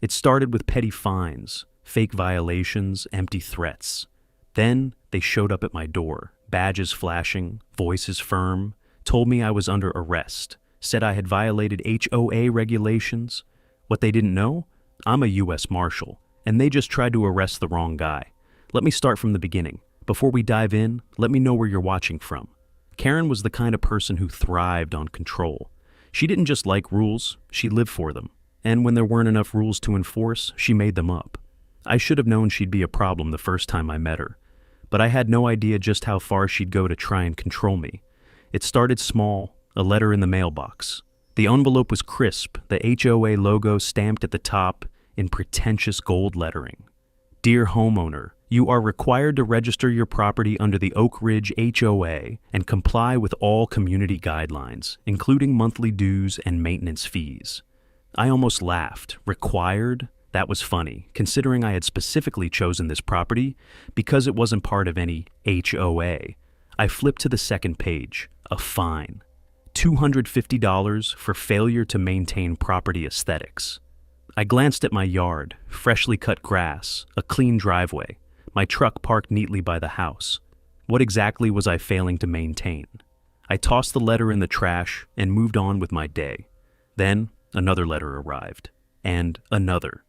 It started with petty fines, fake violations, empty threats. Then they showed up at my door, badges flashing, voices firm, told me I was under arrest, said I had violated HOA regulations. What they didn't know? I'm a U.S. Marshal, and they just tried to arrest the wrong guy. Let me start from the beginning. Before we dive in, let me know where you're watching from. Karen was the kind of person who thrived on control. She didn't just like rules, she lived for them. And when there weren't enough rules to enforce, she made them up. I should have known she'd be a problem the first time I met her. But I had no idea just how far she'd go to try and control me. It started small, a letter in the mailbox. The envelope was crisp, the HOA logo stamped at the top in pretentious gold lettering. Dear homeowner, you are required to register your property under the Oak Ridge HOA and comply with all community guidelines, including monthly dues and maintenance fees. I almost laughed. Required? That was funny, considering I had specifically chosen this property because it wasn't part of any HOA. I flipped to the second page. A fine. $250 for failure to maintain property aesthetics. I glanced at my yard, freshly cut grass, a clean driveway, my truck parked neatly by the house. What exactly was I failing to maintain? I tossed the letter in the trash and moved on with my day. Then, another letter arrived. And another.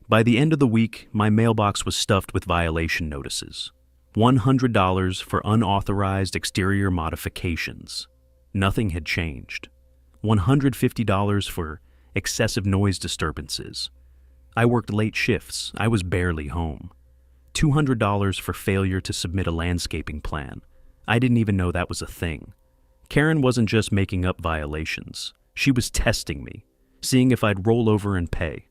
By the end of the week, my mailbox was stuffed with violation notices. $100 for unauthorized exterior modifications. Nothing had changed. $150 for excessive noise disturbances. I worked late shifts. I was barely home. $200 for failure to submit a landscaping plan. I didn't even know that was a thing. Karen wasn't just making up violations. She was testing me, seeing if I'd roll over and pay.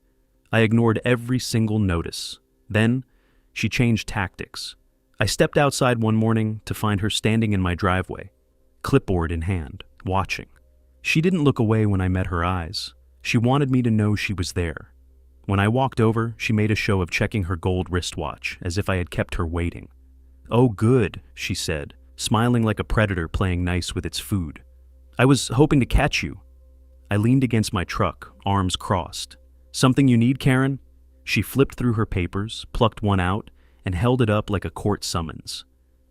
I ignored every single notice. Then, she changed tactics. I stepped outside one morning to find her standing in my driveway, clipboard in hand, watching. She didn't look away when I met her eyes. She wanted me to know she was there. When I walked over, she made a show of checking her gold wristwatch, as if I had kept her waiting. "Oh, good," she said, smiling like a predator playing nice with its food. "I was hoping to catch you." I leaned against my truck, arms crossed. "Something you need, Karen?" She flipped through her papers, plucked one out, and held it up like a court summons.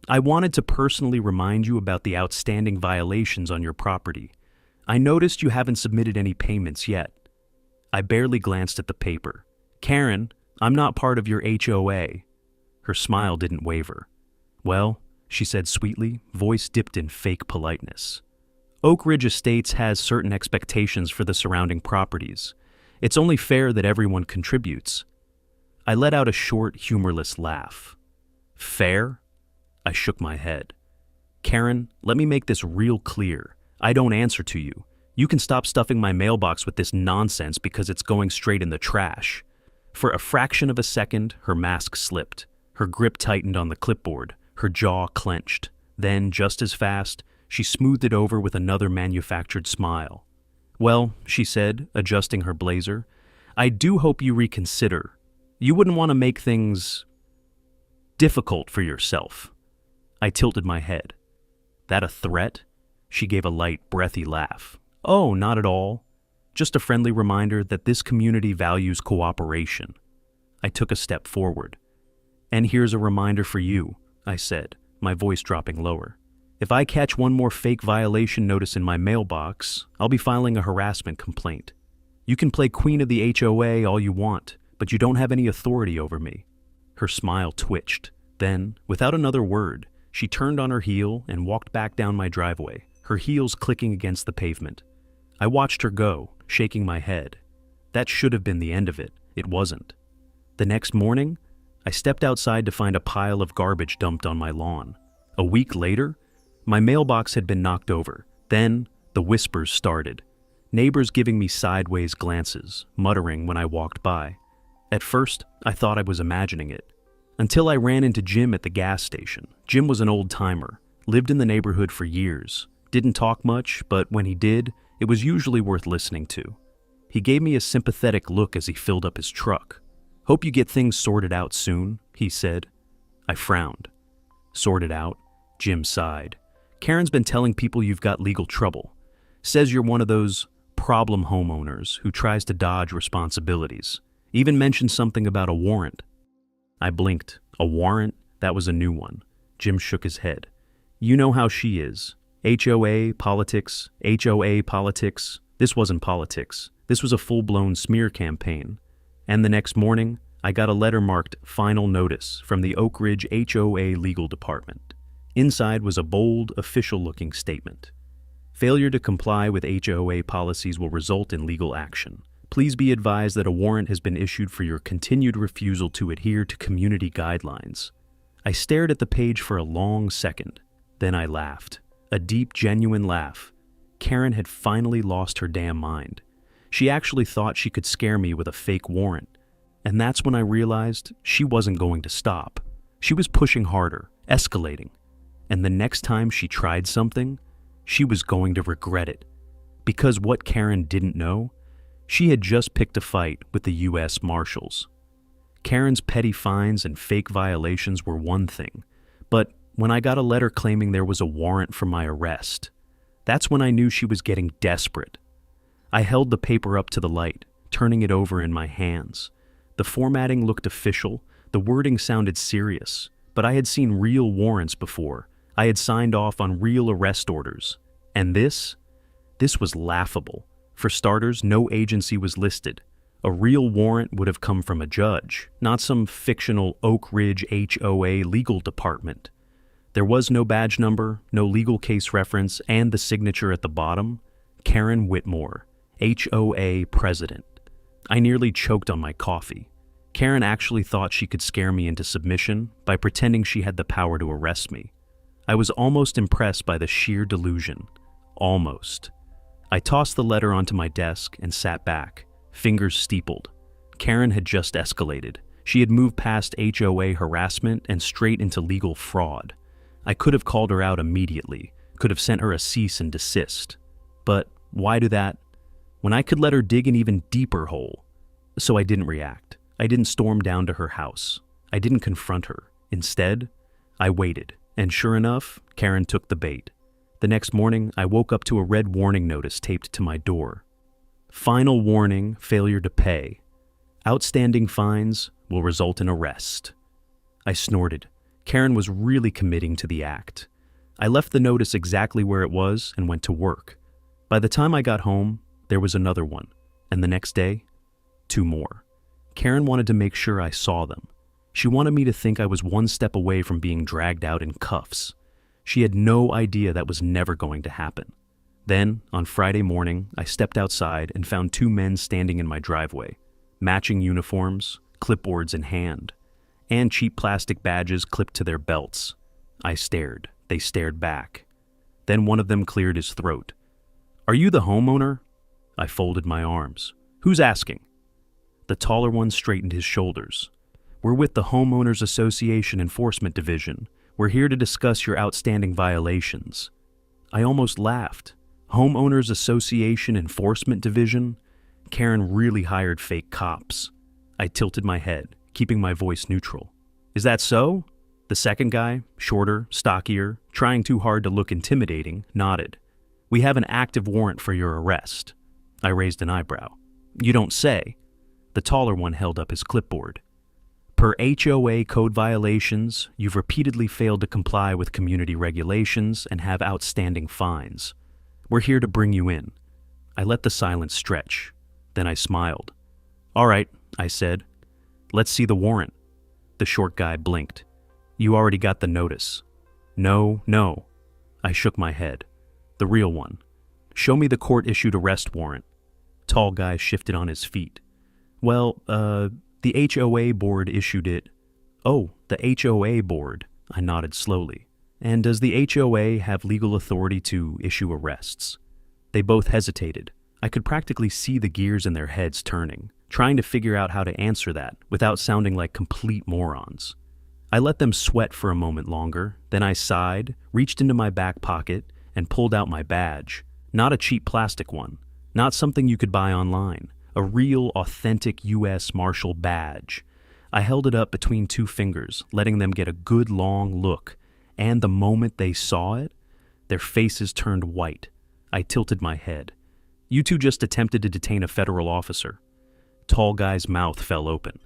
"I wanted to personally remind you about the outstanding violations on your property. I noticed you haven't submitted any payments yet." I barely glanced at the paper. "Karen, I'm not part of your HOA." Her smile didn't waver. "Well," she said sweetly, voice dipped in fake politeness. "Oak Ridge Estates has certain expectations for the surrounding properties. It's only fair that everyone contributes." I let out a short, humorless laugh. "Fair?" I shook my head. "Karen, let me make this real clear. I don't answer to you. You can stop stuffing my mailbox with this nonsense because it's going straight in the trash." For a fraction of a second, her mask slipped. Her grip tightened on the clipboard. Her jaw clenched. Then, just as fast, she smoothed it over with another manufactured smile. "Well," she said, adjusting her blazer, "I do hope you reconsider. You wouldn't want to make things difficult for yourself." I tilted my head. "That a threat?" She gave a light, breathy laugh. "Oh, not at all. Just a friendly reminder that this community values cooperation." I took a step forward. "And here's a reminder for you," I said, my voice dropping lower. "If I catch one more fake violation notice in my mailbox, I'll be filing a harassment complaint. You can play queen of the HOA all you want, but you don't have any authority over me." Her smile twitched. Then, without another word, she turned on her heel and walked back down my driveway, her heels clicking against the pavement. I watched her go, shaking my head. That should have been the end of it. It wasn't. The next morning, I stepped outside to find a pile of garbage dumped on my lawn. A week later, my mailbox had been knocked over. Then, the whispers started. Neighbors giving me sideways glances, muttering when I walked by. At first, I thought I was imagining it. Until I ran into Jim at the gas station. Jim was an old-timer, lived in the neighborhood for years, didn't talk much, but when he did, it was usually worth listening to. He gave me a sympathetic look as he filled up his truck. "Hope you get things sorted out soon," he said. I frowned. "Sorted out?" Jim sighed. "Karen's been telling people you've got legal trouble. Says you're one of those problem homeowners who tries to dodge responsibilities. Even mentioned something about a warrant. I blinked. A warrant? That was a new one. Jim shook his head. You know how she is. HOA, politics, HOA, politics. This wasn't politics. This was a full-blown smear campaign. And the next morning, I got a letter marked Final Notice from the Oak Ridge HOA Legal Department. Inside was a bold, official-looking statement. Failure to comply with HOA policies will result in legal action. Please be advised that a warrant has been issued for your continued refusal to adhere to community guidelines. I stared at the page for a long second. Then I laughed. A deep, genuine laugh. Karen had finally lost her damn mind. She actually thought she could scare me with a fake warrant. And that's when I realized she wasn't going to stop. She was pushing harder, escalating. And the next time she tried something, she was going to regret it. Because what Karen didn't know, she had just picked a fight with the U.S. Marshals. Karen's petty fines and fake violations were one thing, but when I got a letter claiming there was a warrant for my arrest, that's when I knew she was getting desperate. I held the paper up to the light, turning it over in my hands. The formatting looked official, the wording sounded serious, but I had seen real warrants before. I had signed off on real arrest orders. And this was laughable. For starters, no agency was listed. A real warrant would have come from a judge, not some fictional Oak Ridge HOA legal department. There was no badge number, no legal case reference, and the signature at the bottom, Karen Whitmore, HOA president. I nearly choked on my coffee. Karen actually thought she could scare me into submission by pretending she had the power to arrest me. I was almost impressed by the sheer delusion. Almost. I tossed the letter onto my desk and sat back, fingers steepled. Karen had just escalated. She had moved past HOA harassment and straight into legal fraud. I could have called her out immediately, could have sent her a cease and desist. But why do that when I could let her dig an even deeper hole? So I didn't react. I didn't storm down to her house. I didn't confront her. Instead, I waited. And sure enough, Karen took the bait. The next morning, I woke up to a red warning notice taped to my door. Final warning, failure to pay. Outstanding fines will result in arrest. I snorted. Karen was really committing to the act. I left the notice exactly where it was and went to work. By the time I got home, there was another one. And the next day, 2 more. Karen wanted to make sure I saw them. She wanted me to think I was one step away from being dragged out in cuffs. She had no idea that was never going to happen. Then, on Friday morning, I stepped outside and found 2 men standing in my driveway. Matching uniforms, clipboards in hand, and cheap plastic badges clipped to their belts. I stared. They stared back. Then one of them cleared his throat. "Are you the homeowner?" I folded my arms. "Who's asking?" The taller one straightened his shoulders. "We're with the Homeowners Association Enforcement Division. We're here to discuss your outstanding violations." I almost laughed. Homeowners Association Enforcement Division? Karen really hired fake cops. I tilted my head, keeping my voice neutral. "Is that so?" The second guy, shorter, stockier, trying too hard to look intimidating, nodded. "We have an active warrant for your arrest." I raised an eyebrow. "You don't say." The taller one held up his clipboard. "Per HOA code violations, you've repeatedly failed to comply with community regulations and have outstanding fines. We're here to bring you in." I let the silence stretch. Then I smiled. "All right," I said. "Let's see the warrant." The short guy blinked. "You already got the notice." No. I shook my head. "The real one. Show me the court-issued arrest warrant." Tall guy shifted on his feet. "Well, the HOA board issued it." "Oh, the HOA board," I nodded slowly. "And does the HOA have legal authority to issue arrests?" They both hesitated. I could practically see the gears in their heads turning, trying to figure out how to answer that without sounding like complete morons. I let them sweat for a moment longer, then I sighed, reached into my back pocket, and pulled out my badge. Not a cheap plastic one, not something you could buy online. A real, authentic U.S. Marshal badge. I held it up between 2 fingers, letting them get a good long look, and the moment they saw it, their faces turned white. I tilted my head. "You two just attempted to detain a federal officer." Tall guy's mouth fell open.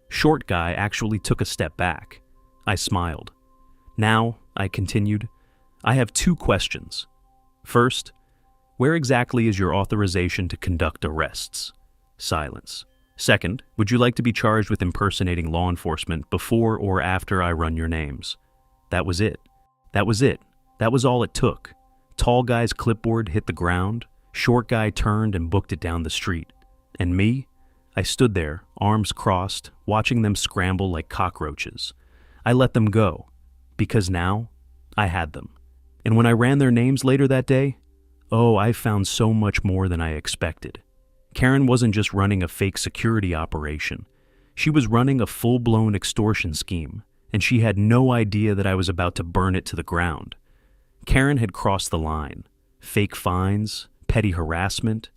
Short guy actually took a step back. I smiled. Now, I continued, I have 2 questions. First, where exactly is your authorization to conduct arrests? Silence. Second, would you like to be charged with impersonating law enforcement before or after I run your names? That was it. That was it. That was all it took. Tall guy's clipboard hit the ground. Short guy turned and booked it down the street. And me? I stood there, arms crossed, watching them scramble like cockroaches. I let them go, because now I had them. And when I ran their names later that day, oh, I found so much more than I expected. Karen wasn't just running a fake security operation. She was running a full-blown extortion scheme, and she had no idea that I was about to burn it to the ground. Karen had crossed the line. Fake fines, petty harassment.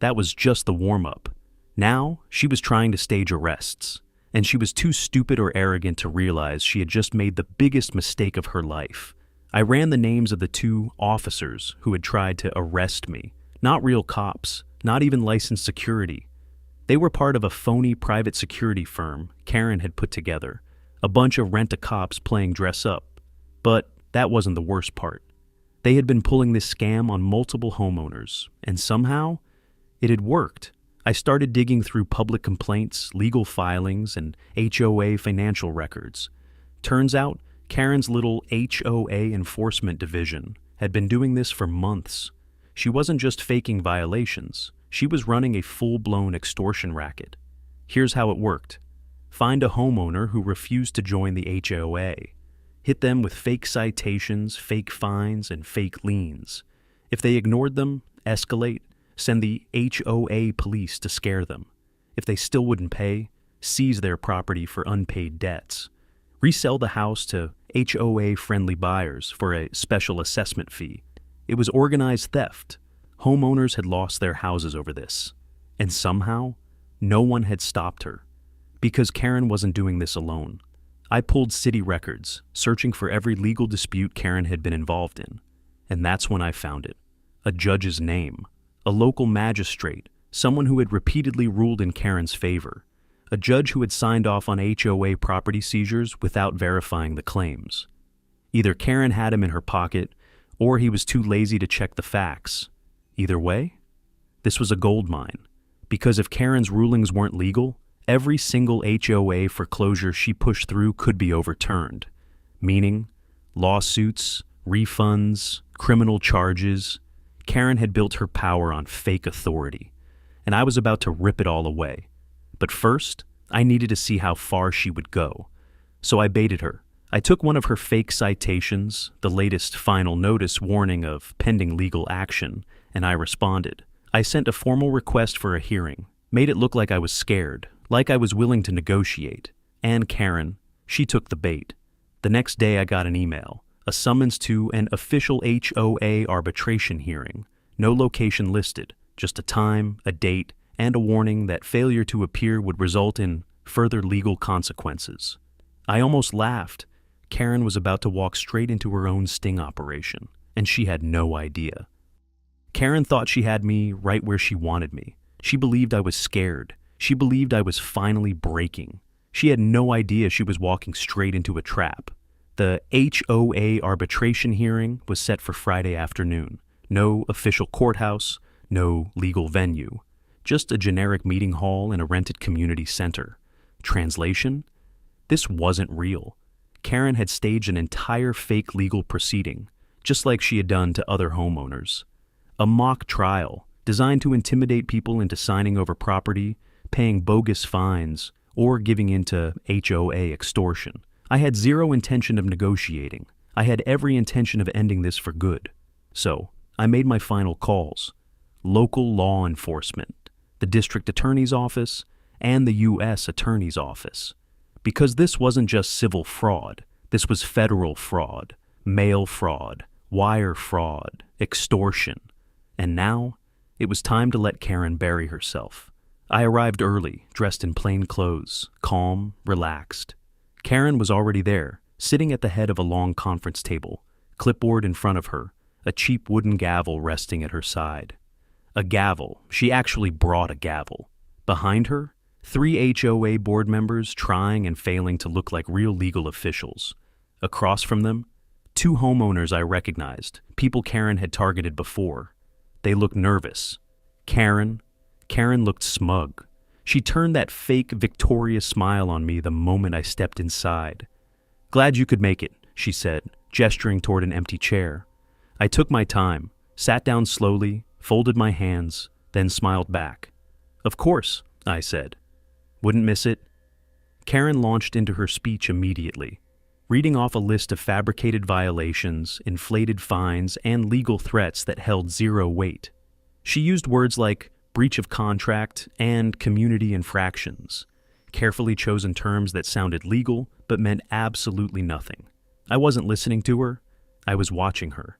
That was just the warm-up. Now, she was trying to stage arrests, and she was too stupid or arrogant to realize she had just made the biggest mistake of her life. I ran the names of the 2 officers who had tried to arrest me. Not real cops, not even licensed security. They were part of a phony private security firm Karen had put together, a bunch of rent-a-cops playing dress-up. But that wasn't the worst part. They had been pulling this scam on multiple homeowners, and somehow, it had worked. I started digging through public complaints, legal filings, and HOA financial records. Turns out, Karen's little HOA enforcement division had been doing this for months. She wasn't just faking violations, she was running a full-blown extortion racket. Here's how it worked. Find a homeowner who refused to join the HOA. Hit them with fake citations, fake fines, and fake liens. If they ignored them, escalate, send the HOA police to scare them. If they still wouldn't pay, seize their property for unpaid debts. Resell the house to HOA-friendly buyers for a special assessment fee. It was organized theft. Homeowners had lost their houses over this. And somehow, no one had stopped her. Because Karen wasn't doing this alone. I pulled city records, searching for every legal dispute Karen had been involved in. And that's when I found it. A judge's name. A local magistrate. Someone who had repeatedly ruled in Karen's favor. A judge who had signed off on HOA property seizures without verifying the claims. Either Karen had him in her pocket, or he was too lazy to check the facts. Either way, this was a gold mine. Because if Karen's rulings weren't legal, every single HOA foreclosure she pushed through could be overturned. Meaning, lawsuits, refunds, criminal charges. Karen had built her power on fake authority. And I was about to rip it all away. But first, I needed to see how far she would go. So I baited her. I took one of her fake citations, the latest final notice warning of pending legal action, and I responded. I sent a formal request for a hearing, made it look like I was scared, like I was willing to negotiate. And Karen, she took the bait. The next day I got an email, a summons to an official HOA arbitration hearing. No location listed, just a time, a date, and a warning that failure to appear would result in further legal consequences. I almost laughed. Karen was about to walk straight into her own sting operation, and she had no idea. Karen thought she had me right where she wanted me. She believed I was scared. She believed I was finally breaking. She had no idea she was walking straight into a trap. The HOA arbitration hearing was set for Friday afternoon. No official courthouse, no legal venue. Just a generic meeting hall in a rented community center. Translation? This wasn't real. Karen had staged an entire fake legal proceeding, just like she had done to other homeowners. A mock trial, designed to intimidate people into signing over property, paying bogus fines, or giving in to HOA extortion. I had zero intention of negotiating. I had every intention of ending this for good. So, I made my final calls. Local law enforcement, the district attorney's office, and the U.S. attorney's office. Because this wasn't just civil fraud, this was federal fraud, mail fraud, wire fraud, extortion. And now, it was time to let Karen bury herself. I arrived early, dressed in plain clothes, calm, relaxed. Karen was already there, sitting at the head of a long conference table, clipboard in front of her, a cheap wooden gavel resting at her side. A gavel. She actually brought a gavel. Behind her, 3 HOA board members trying and failing to look like real legal officials. Across from them, 2 homeowners I recognized, people Karen had targeted before. They looked nervous. Karen looked smug. She turned that fake victorious smile on me the moment I stepped inside. "Glad you could make it," she said, gesturing toward an empty chair. I took my time, sat down slowly, folded my hands, then smiled back. "Of course," I said. "Wouldn't miss it." Karen launched into her speech immediately, reading off a list of fabricated violations, inflated fines, and legal threats that held zero weight. She used words like breach of contract and community infractions, carefully chosen terms that sounded legal but meant absolutely nothing. I wasn't listening to her, I was watching her.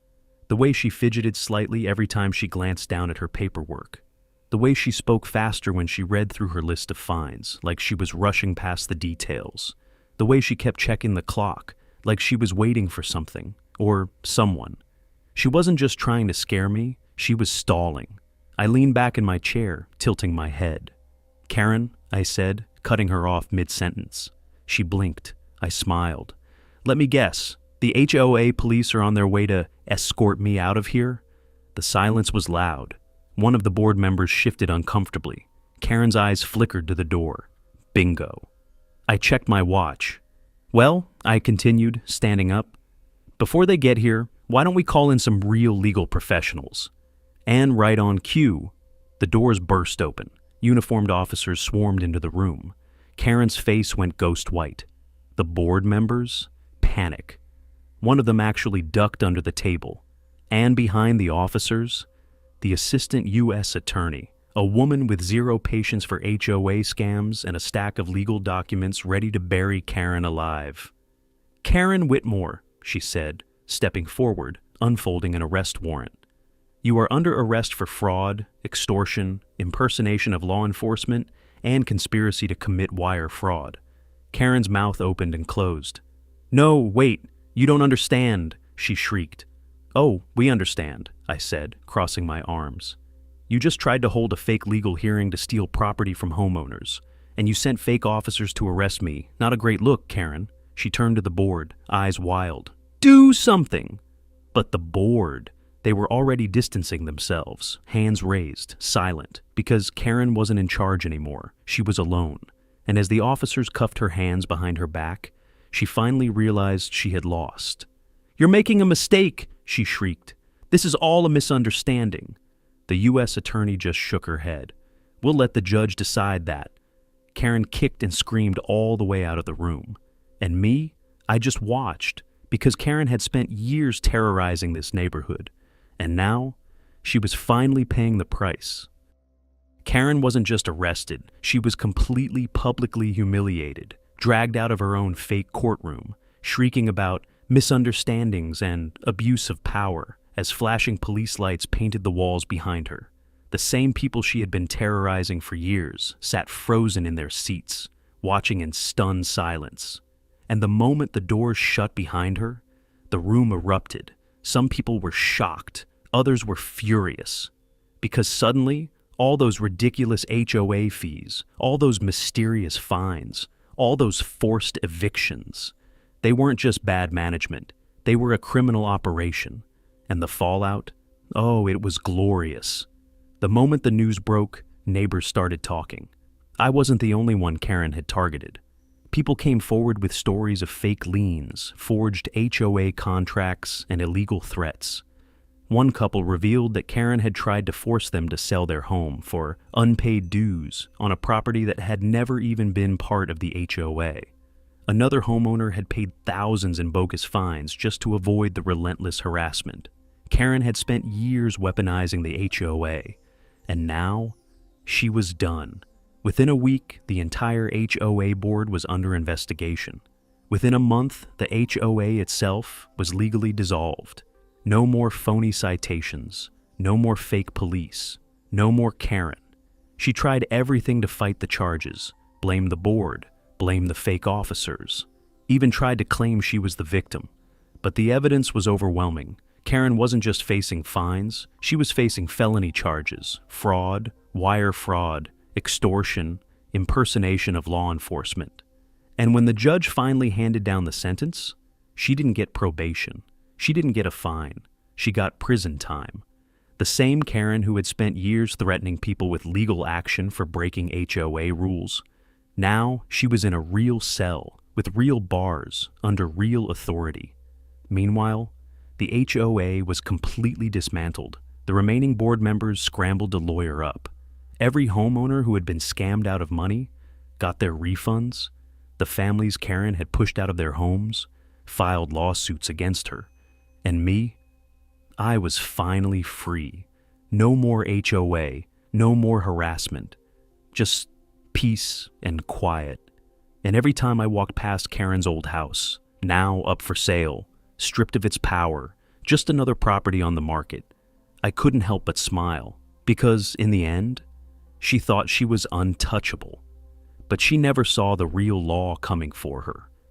The way she fidgeted slightly every time she glanced down at her paperwork. The way she spoke faster when she read through her list of fines, like she was rushing past the details. The way she kept checking the clock, like she was waiting for something, or someone. She wasn't just trying to scare me, she was stalling. I leaned back in my chair, tilting my head. "Karen," I said, cutting her off mid-sentence. She blinked. I smiled. "Let me guess, the HOA police are on their way to escort me out of here?" The silence was loud. One of the board members shifted uncomfortably. Karen's eyes flickered to the door. Bingo. I checked my watch. "Well," I continued, standing up, "before they get here, why don't we call in some real legal professionals?" And right on cue, the doors burst open. Uniformed officers swarmed into the room. Karen's face went ghost white. The board members? Panic. One of them actually ducked under the table. And behind the officers, the assistant U.S. attorney, a woman with zero patience for HOA scams and a stack of legal documents ready to bury Karen alive. "Karen Whitmore," she said, stepping forward, unfolding an arrest warrant. "You are under arrest for fraud, extortion, impersonation of law enforcement, and conspiracy to commit wire fraud." Karen's mouth opened and closed. "No, wait, you don't understand," she shrieked. "Oh, we understand," I said, crossing my arms. "You just tried to hold a fake legal hearing to steal property from homeowners, and you sent fake officers to arrest me. Not a great look, Karen." She turned to the board, eyes wild. "Do something!" But the board, they were already distancing themselves, hands raised, silent, because Karen wasn't in charge anymore. She was alone. And as the officers cuffed her hands behind her back, she finally realized she had lost. "You're making a mistake," she shrieked. "This is all a misunderstanding." The U.S. attorney just shook her head. "We'll let the judge decide that." Karen kicked and screamed all the way out of the room. And me? I just watched, because Karen had spent years terrorizing this neighborhood. And now, she was finally paying the price. Karen wasn't just arrested, she was completely publicly humiliated, dragged out of her own fake courtroom, shrieking about misunderstandings and abuse of power as flashing police lights painted the walls behind her. The same people she had been terrorizing for years sat frozen in their seats, watching in stunned silence. And the moment the doors shut behind her, the room erupted. Some people were shocked, others were furious. Because suddenly, all those ridiculous HOA fees, all those mysterious fines, all those forced evictions, they weren't just bad management, they were a criminal operation. And the fallout? Oh, it was glorious. The moment the news broke, neighbors started talking. I wasn't the only one Karen had targeted. People came forward with stories of fake liens, forged HOA contracts, and illegal threats. One couple revealed that Karen had tried to force them to sell their home for unpaid dues on a property that had never even been part of the HOA. Another homeowner had paid thousands in bogus fines just to avoid the relentless harassment. Karen had spent years weaponizing the HOA, and now she was done. Within a week, the entire HOA board was under investigation. Within a month, the HOA itself was legally dissolved. No more phony citations, no more fake police, no more Karen. She tried everything to fight the charges, blame the board, blame the fake officers, even tried to claim she was the victim. But the evidence was overwhelming. Karen wasn't just facing fines, she was facing felony charges, fraud, wire fraud, extortion, impersonation of law enforcement. And when the judge finally handed down the sentence, she didn't get probation. She didn't get a fine. She got prison time. The same Karen who had spent years threatening people with legal action for breaking HOA rules. Now she was in a real cell with real bars under real authority. Meanwhile, the HOA was completely dismantled. The remaining board members scrambled to lawyer up. Every homeowner who had been scammed out of money got their refunds. The families Karen had pushed out of their homes filed lawsuits against her. And me? I was finally free. No more HOA, no more harassment. Just peace and quiet. And every time I walked past Karen's old house, now up for sale, stripped of its power, just another property on the market, I couldn't help but smile, because in the end, she thought she was untouchable. But she never saw the real law coming for her.